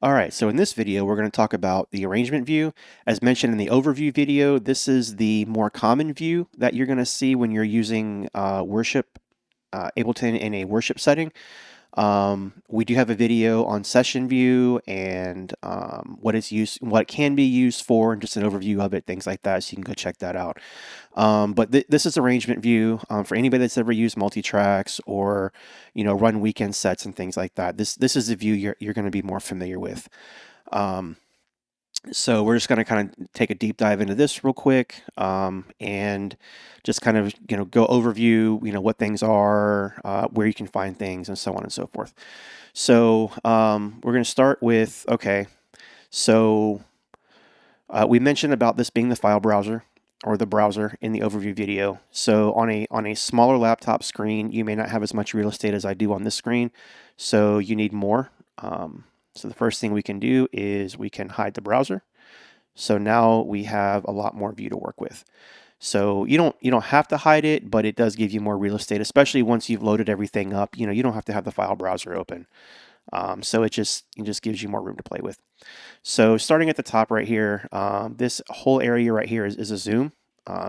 All right, so in this video, we're going to talk about the arrangement view. As mentioned in the overview video, this is the more common view that you're going to see when you're using Ableton in a worship setting. We do have a video on session view and what it can be used for, and just an overview of it, things like that. So you can go check that out. But this is arrangement view for anybody that's ever used multi-tracks or run weekend sets and things like that. This is the view you're going to be more familiar with. So we're just going to kind of take a deep dive into this real quick and just kind of go overview what things are, where you can find things, and so on and so forth. So we're going to start with so we mentioned about this being the file browser or the browser in the overview video. So on a smaller laptop screen, you may not have as much real estate as I do on this screen, so you need more. So the first thing we can do is we can hide the browser. So now we have a lot more view to work with. So you don't have to hide it, but it does give you more real estate, especially once you've loaded everything up. You don't have to have the file browser open. So it just gives you more room to play with. So starting at the top right here, this whole area right here is a zoom.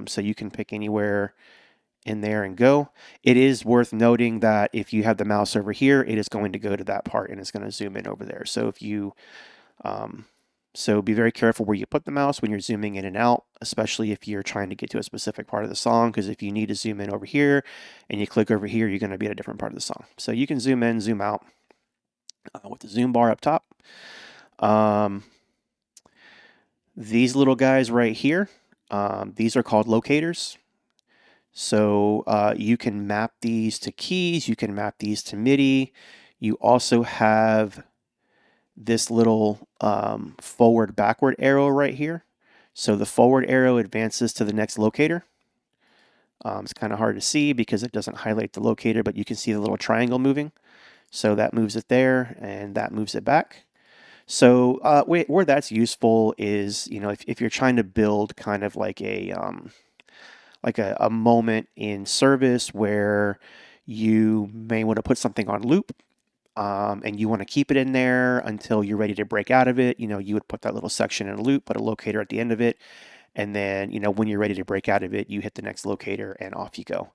So you can pick anywhere in there and go. It is worth noting that if you have the mouse over here, it is going to go to that part and it's going to zoom in over there. So if you so be very careful where you put the mouse when you're zooming in and out, especially if you're trying to get to a specific part of the song, because if you need to zoom in over here and you click over here, you're going to be at a different part of the song. So you can zoom in, zoom out with the zoom bar up top. These little guys right here, these are called locators. So you can map these to keys, you can map these to MIDI. You also have this little forward-backward arrow right here. So the forward arrow advances to the next locator. It's kind of hard to see because it doesn't highlight the locator, but you can see the little triangle moving. So that moves it there, and that moves it back. So where that's useful is, if you're trying to build kind of like a moment in service where you may want to put something on loop and you want to keep it in there until you're ready to break out of it. You would put that little section in a loop, put a locator at the end of it, and then when you're ready to break out of it, you hit the next locator and off you go.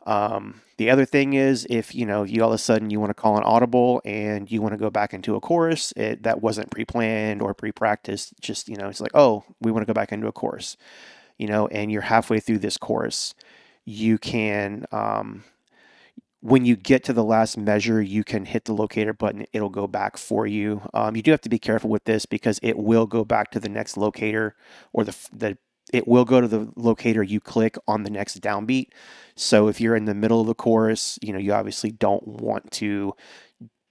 The other thing is if you all of a sudden you want to call an audible and you want to go back into a chorus that wasn't pre-planned or pre-practiced, just it's like, oh, we want to go back into a chorus, and you're halfway through this chorus, you can when you get to the last measure, you can hit the locator button. It'll go back for you. You do have to be careful with this because it will go back to the next locator, or it will go to the locator you click on the next downbeat. So if you're in the middle of the chorus, you obviously don't want to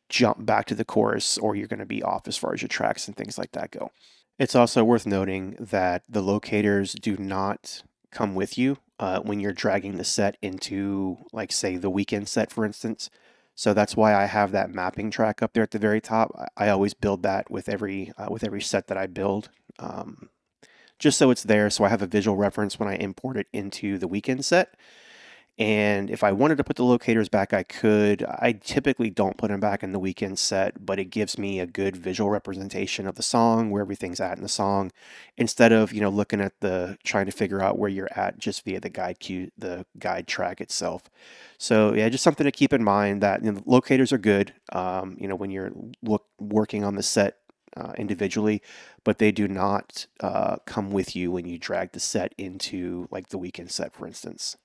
jump back to the chorus, or you're going to be off as far as your tracks and things like that go. It's also worth noting that the locators do not come with you when you're dragging the set into, like, say, the weekend set, for instance. So that's why I have that mapping track up there at the very top. I always build that with every set that I build, just so it's there, so I have a visual reference when I import it into the weekend set. And if I wanted to put the locators back, I could. I typically don't put them back in the weekend set, but it gives me a good visual representation of the song, where everything's at in the song, instead of looking at trying to figure out where you're at just via the guide track itself. So yeah, just something to keep in mind that locators are good, when you're working on the set individually, but they do not come with you when you drag the set into, like, the weekend set, for instance.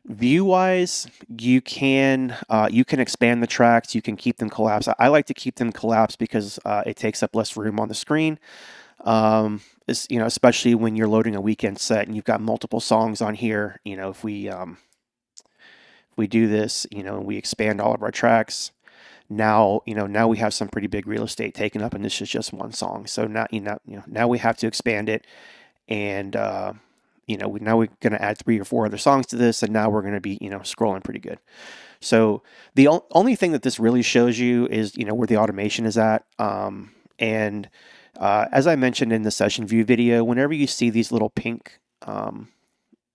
View-wise, you can expand the tracks, you can keep them collapsed. I like to keep them collapsed because it takes up less room on the screen. Especially when you're loading a weekend set and you've got multiple songs on here. If we do this, and we expand all of our tracks, now we have some pretty big real estate taken up, and this is just one song. So now now we have to expand it, and now we're going to add 3 or 4 other songs to this, and now we're going to be, scrolling pretty good. So the only thing that this really shows you is, where the automation is at. As I mentioned in the session view video, whenever you see these little pink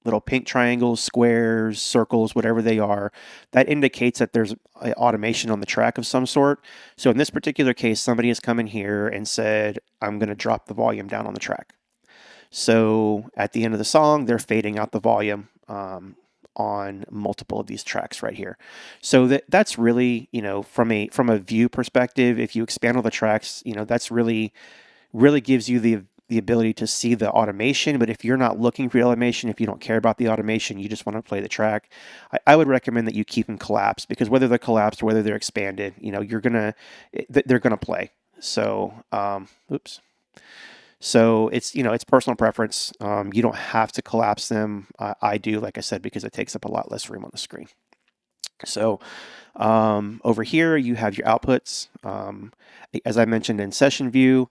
little pink triangles, squares, circles, whatever they are, that indicates that there's automation on the track of some sort. So in this particular case, somebody has come in here and said, I'm going to drop the volume down on the track. So at the end of the song, they're fading out the volume on multiple of these tracks right here. So that's really, from a view perspective, if you expand all the tracks, that's really gives you the ability to see the automation. But if you're not looking for the automation, if you don't care about the automation, you just want to play the track, I would recommend that you keep them collapsed, because whether they're collapsed or whether they're expanded, they're gonna play. So, oops. So it's personal preference. You don't have to collapse them. I do, like I said, because it takes up a lot less room on the screen. So over here you have your outputs. As I mentioned in session view,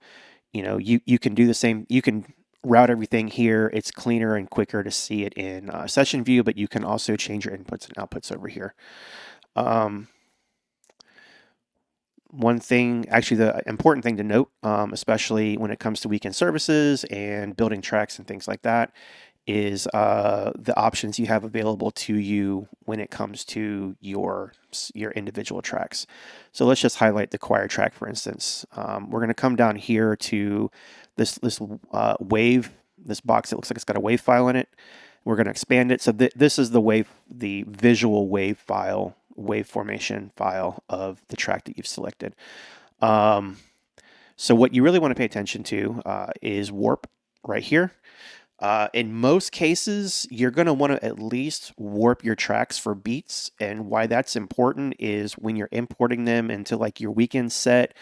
you can do the same. You can route everything here. It's cleaner and quicker to see it in session view, but you can also change your inputs and outputs over here. One thing, actually the important thing to note, especially when it comes to weekend services and building tracks and things like that, is the options you have available to you when it comes to your individual tracks. So let's just highlight the choir track, for instance. We're going to come down here to this wave, this box that looks like it's got a wave file in it. We're going to expand it. So this is the visual wave file, wave formation file of the track that you've selected. So what you really want to pay attention to is warp right here. In most cases, you're going to want to at least warp your tracks for beats. And why that's important is when you're importing them into like your weekend set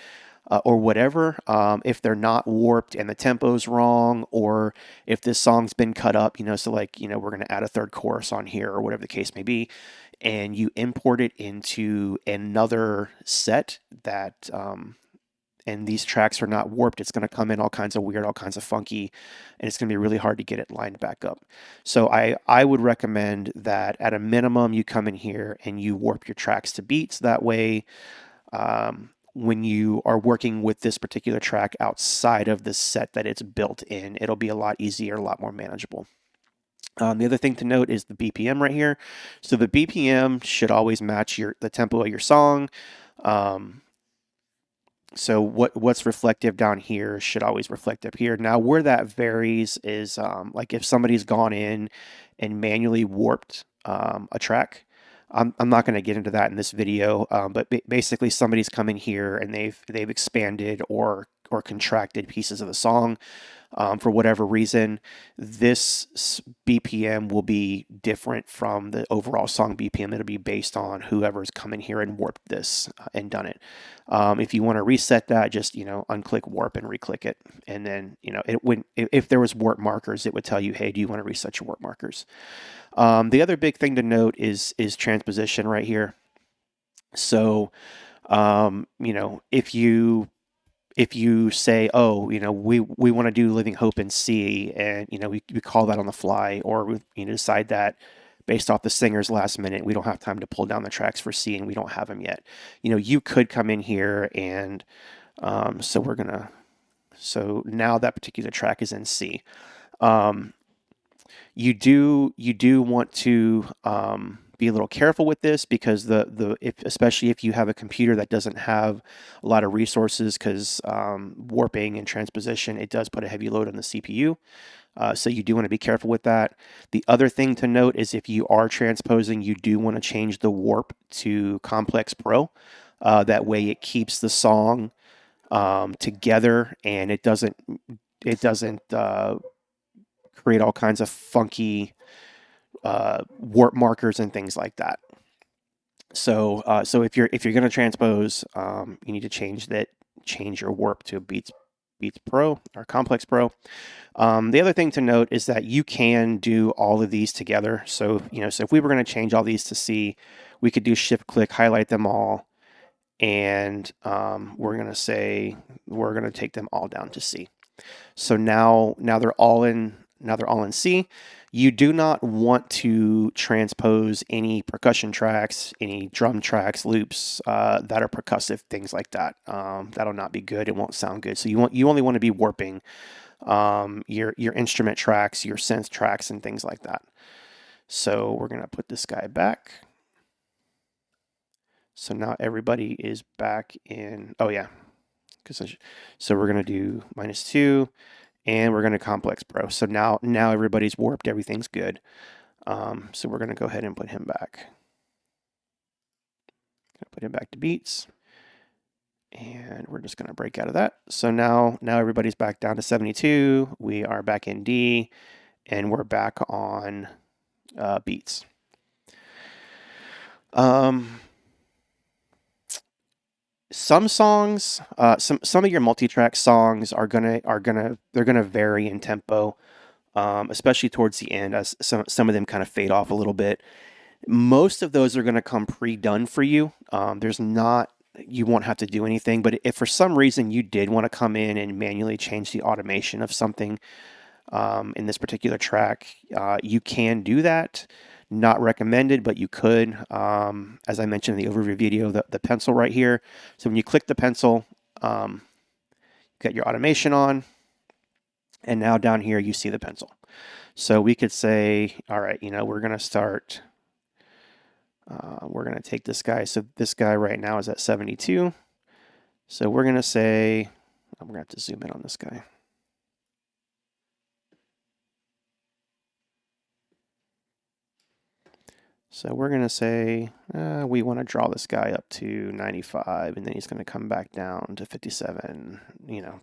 or whatever, if they're not warped and the tempo's wrong, or if this song's been cut up, so like, we're going to add a third chorus on here or whatever the case may be, and you import it into another set that, and these tracks are not warped, it's going to come in all kinds of weird, all kinds of funky, and it's going to be really hard to get it lined back up. So I would recommend that at a minimum, you come in here and you warp your tracks to beats. That way, when you are working with this particular track outside of the set that it's built in, it'll be a lot easier, a lot more manageable. The other thing to note is the BPM right here. So the BPM should always match the tempo of your song. So what's reflective down here should always reflect up here. Now, where that varies is like if somebody's gone in and manually warped a track. I'm not going to get into that in this video, but basically somebody's come in here and they've expanded or contracted pieces of the song. For whatever reason, this BPM will be different from the overall song BPM. It'll be based on whoever's come in here and warped this and done it. If you want to reset that, just unclick warp and reclick it, and then if there was warp markers, it would tell you, hey, do you want to reset your warp markers? The other big thing to note is transposition right here. So if you say, oh, we want to do Living Hope in C, and we call that on the fly, or we decide that based off the singer's last minute, we don't have time to pull down the tracks for C and we don't have them yet. You could come in here and so now that particular track is in C. You do want to be a little careful with this, because especially if you have a computer that doesn't have a lot of resources, because warping and transposition, it does put a heavy load on the CPU. So you do want to be careful with that. The other thing to note is if you are transposing, you do want to change the warp to Complex Pro. That way it keeps the song together, and it doesn't create all kinds of funky warp markers and things like that. So if you're going to transpose, you need to change your warp to Beats Pro or Complex Pro. The other thing to note is that you can do all of these together. So so if we were going to change all these to C, we could do shift click, highlight them all, and we're going to take them all down to C. So now they're all in. Now they're all in C. You do not want to transpose any percussion tracks, any drum tracks, loops that are percussive, things like that. That'll not be good. It won't sound good. So you only want to be warping your instrument tracks, your synth tracks, and things like that. So we're going to put this guy back. So now everybody is back in, oh yeah. So we're going to do -2 and we're going to complex pro. So now everybody's warped, everything's good. So we're going to go ahead and put him back. Put him back to beats. And we're just going to break out of that. So now everybody's back down to 72. We are back in D and we're back on beats. Some songs, some of your multi-track songs they're gonna vary in tempo, especially towards the end as some of them kind of fade off a little bit. Most of those are gonna come pre-done for you. You won't have to do anything, but if for some reason you did want to come in and manually change the automation of something in this particular track, you can do that. Not recommended, but you could. As I mentioned in the overview video, the pencil right here. So when you click the pencil, you get your automation on, and now down here you see the pencil. So we could say, all right, we're going to start, we're going to take this guy. So this guy right now is at 72. So we're going to say, I'm going to have to zoom in on this guy. So we're going to say we want to draw this guy up to 95, and then he's going to come back down to 57,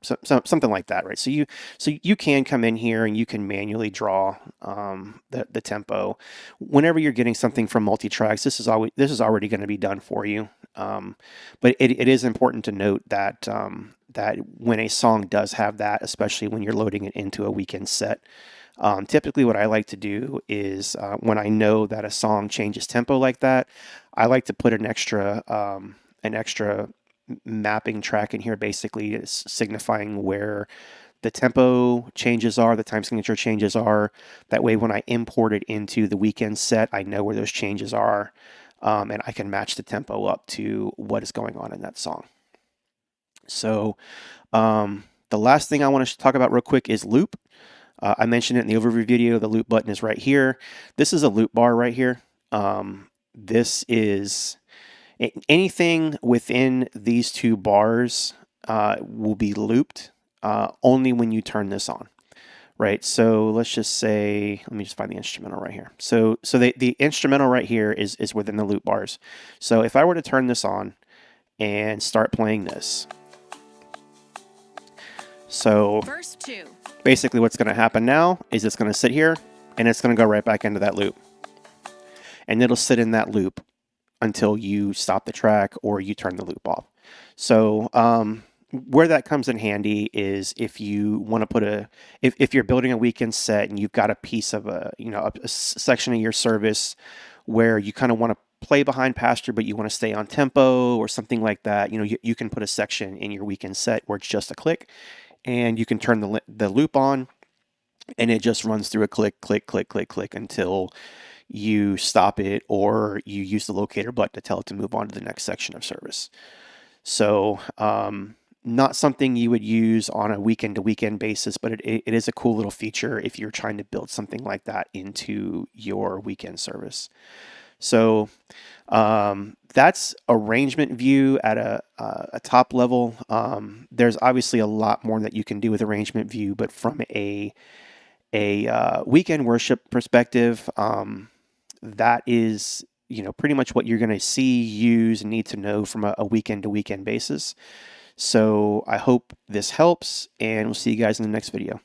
something like that, right? So you can come in here and you can manually draw the tempo. Whenever you're getting something from multi-tracks, this is already going to be done for you. But it is important to note that that when a song does have that, especially when you're loading it into a weekend set, typically what I like to do is when I know that a song changes tempo like that, I like to put an extra mapping track in here, basically signifying where the tempo changes are, the time signature changes are. That way when I import it into the weekend set, I know where those changes are, and I can match the tempo up to what is going on in that song. So the last thing I want to talk about real quick is loop. I mentioned it in the overview video. The loop button is right here. This is a loop bar right here. This is anything within these two bars will be looped only when you turn this on, right? So let's just say, let me just find the instrumental right here. So the instrumental right here is within the loop bars. So if I were to turn this on and start playing this, so verse 2. Basically what's going to happen now is it's going to sit here and it's going to go right back into that loop. And it'll sit in that loop until you stop the track or you turn the loop off. So where that comes in handy is if you want to put if you're building a weekend set and you've got a piece of a section of your service where you kind of want to play behind pasture, but you want to stay on tempo or something like that, you can put a section in your weekend set where it's just a click. And you can turn the loop on, and it just runs through a click, click, click, click, click until you stop it or you use the locator button to tell it to move on to the next section of service. So not something you would use on a weekend-to-weekend basis, but it is a cool little feature if you're trying to build something like that into your weekend service. So that's arrangement view at a top level. There's obviously a lot more that you can do with arrangement view, but from a weekend worship perspective, that is pretty much what you're going to see, use, and need to know from a weekend-to-weekend basis. So I hope this helps, and we'll see you guys in the next video.